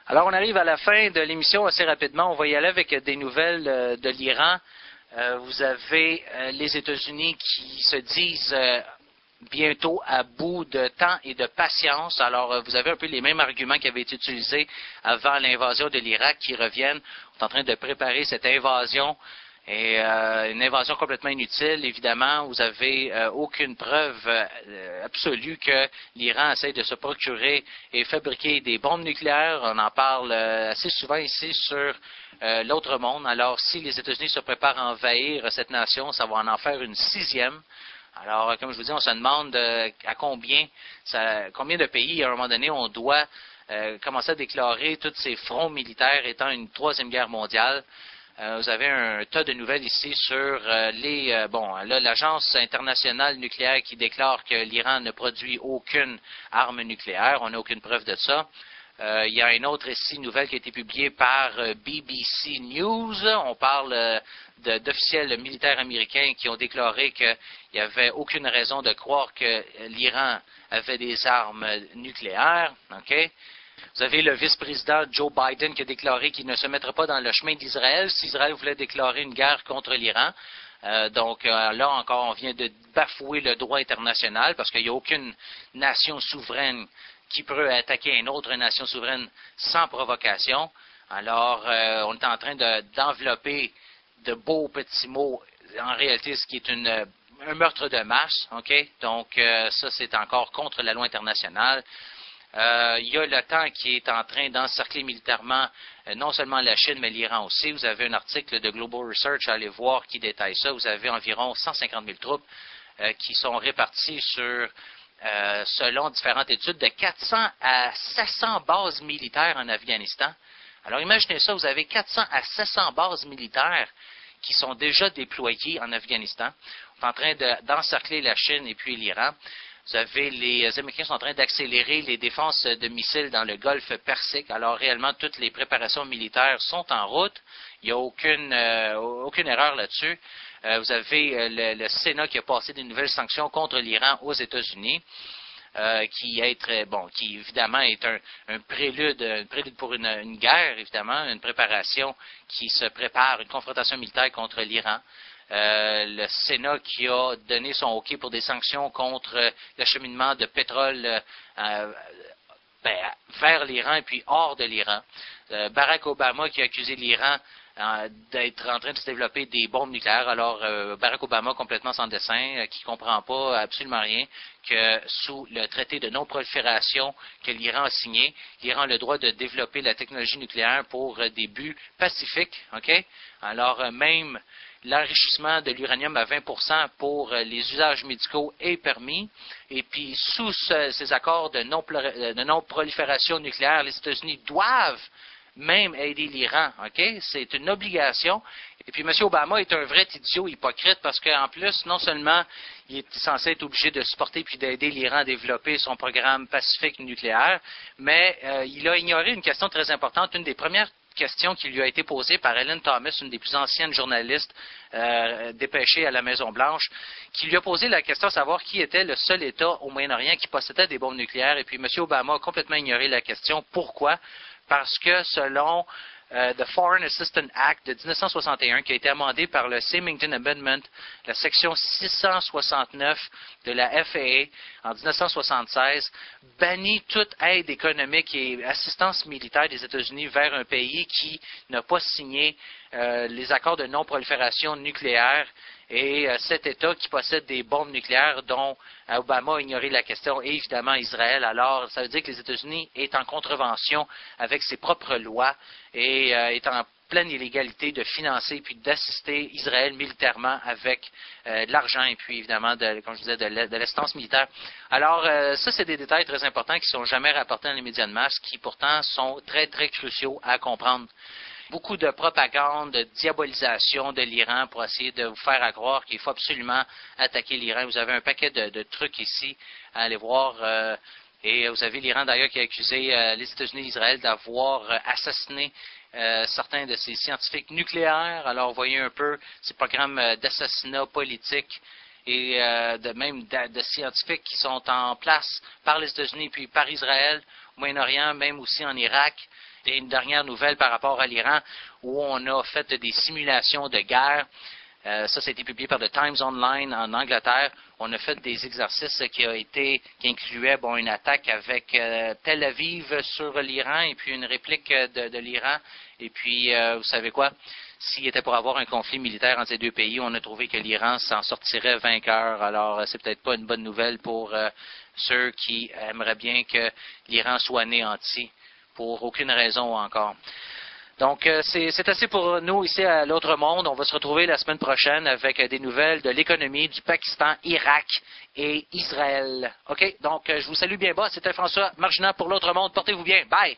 Alors, on arrive à la fin de l'émission assez rapidement. On va y aller avec des nouvelles de l'Iran. Vous avez les États-Unis qui se disent bientôt à bout de temps et de patience. Alors, vous avez un peu les mêmes arguments qui avaient été utilisés avant l'invasion de l'Irak qui reviennent. On est en train de préparer cette invasion. Et une invasion complètement inutile, évidemment. Vous avez aucune preuve absolue que l'Iran essaie de se procurer et fabriquer des bombes nucléaires. On en parle assez souvent ici sur l'autre monde. Alors, si les États-Unis se préparent à envahir cette nation, ça va en faire une sixième. Alors, comme je vous dis, on se demande à combien de pays, à un moment donné, on doit commencer à déclarer tous ces fronts militaires étant une troisième guerre mondiale. Vous avez un tas de nouvelles ici sur l'Agence internationale nucléaire qui déclare que l'Iran ne produit aucune arme nucléaire. On n'a aucune preuve de ça. Il y a une autre ici nouvelle qui a été publiée par BBC News. On parle d'officiels militaires américains qui ont déclaré qu'il n'y avait aucune raison de croire que l'Iran avait des armes nucléaires. Okay? Vous avez le vice-président Joe Biden qui a déclaré qu'il ne se mettrait pas dans le chemin d'Israël si Israël voulait déclarer une guerre contre l'Iran. Là encore, on vient de bafouer le droit international parce qu'il n'y a aucune nation souveraine qui peut attaquer une autre nation souveraine sans provocation. Alors, on est en train d'envelopper de beaux petits mots, en réalité, ce qui est un meurtre de masse. Okay? Donc, ça, c'est encore contre la loi internationale. Il y a l'OTAN qui est en train d'encercler militairement non seulement la Chine, mais l'Iran aussi. Vous avez un article de Global Research, allez voir, qui détaille ça. Vous avez environ 150 000 troupes qui sont réparties sur, selon différentes études, de 400 à 700 bases militaires en Afghanistan. Alors imaginez ça, vous avez 400 à 700 bases militaires qui sont déjà déployées en Afghanistan. On est en train d'encercler la Chine et puis l'Iran. Vous avez les Américains sont en train d'accélérer les défenses de missiles dans le golfe Persique. Alors réellement, toutes les préparations militaires sont en route. Il n'y a aucune erreur là-dessus. Vous avez le Sénat qui a passé des nouvelles sanctions contre l'Iran aux États-Unis, qui évidemment est un prélude pour une guerre, évidemment, une préparation qui se prépare, une confrontation militaire contre l'Iran. Le Sénat qui a donné son OK pour des sanctions contre l'acheminement de pétrole vers l'Iran et puis hors de l'Iran. Barack Obama qui a accusé l'Iran d'être en train de se développer des bombes nucléaires. Alors, Barack Obama, complètement sans dessin, qui ne comprend pas absolument rien, que sous le traité de non-prolifération que l'Iran a signé, l'Iran a le droit de développer la technologie nucléaire pour des buts pacifiques. Okay? Alors, même l'enrichissement de l'uranium à 20% pour les usages médicaux est permis. Et puis, sous ces accords de non-prolifération nucléaire, les États-Unis doivent même aider l'Iran. Okay? C'est une obligation. Et puis, M. Obama est un vrai idiot hypocrite parce qu'en plus, non seulement il est censé être obligé de supporter puis d'aider l'Iran à développer son programme pacifique nucléaire, mais il a ignoré une question très importante, une des premières question qui lui a été posée par Ellen Thomas, une des plus anciennes journalistes dépêchées à la Maison-Blanche, qui lui a posé la question de savoir qui était le seul État au Moyen-Orient qui possédait des bombes nucléaires. Et puis M. Obama a complètement ignoré la question. Pourquoi? Parce que selon The Foreign Assistance Act de 1961, qui a été amendé par le Symington Amendment, la section 669 de la FAA en 1976, bannit toute aide économique et assistance militaire des États-Unis vers un pays qui n'a pas signé les accords de non-prolifération nucléaire. Et cet État qui possède des bombes nucléaires dont Obama a ignoré la question est évidemment Israël. Alors, ça veut dire que les États-Unis est en contrevention avec ses propres lois et est en pleine illégalité de financer puis d'assister Israël militairement avec de l'argent et puis évidemment, comme je disais, de l'assistance militaire. Alors, ça, c'est des détails très importants qui ne sont jamais rapportés dans les médias de masse, qui pourtant sont très, très cruciaux à comprendre. Beaucoup de propagande, de diabolisation de l'Iran pour essayer de vous faire croire qu'il faut absolument attaquer l'Iran. Vous avez un paquet de trucs ici à aller voir. Et vous avez l'Iran d'ailleurs qui a accusé les États-Unis et Israël d'avoir assassiné certains de ces scientifiques nucléaires. Alors, vous voyez un peu ces programmes d'assassinat politique et de scientifiques qui sont en place par les États-Unis puis par Israël, au Moyen-Orient, même aussi en Irak. une dernière nouvelle par rapport à l'Iran, où on a fait des simulations de guerre. Ça a été publié par The Times Online en Angleterre. On a fait des exercices qui incluaient une attaque avec Tel Aviv sur l'Iran et puis une réplique de l'Iran. Et puis, vous savez quoi? S'il était pour avoir un conflit militaire entre ces deux pays, on a trouvé que l'Iran s'en sortirait vainqueur. Alors, c'est peut-être pas une bonne nouvelle pour ceux qui aimeraient bien que l'Iran soit anéanti pour aucune raison encore. Donc, c'est assez pour nous ici à l'Autre Monde. On va se retrouver la semaine prochaine avec des nouvelles de l'économie du Pakistan, Irak et Israël. OK? Donc, je vous salue bien bas. C'était François Marginat pour l'Autre Monde. Portez-vous bien. Bye!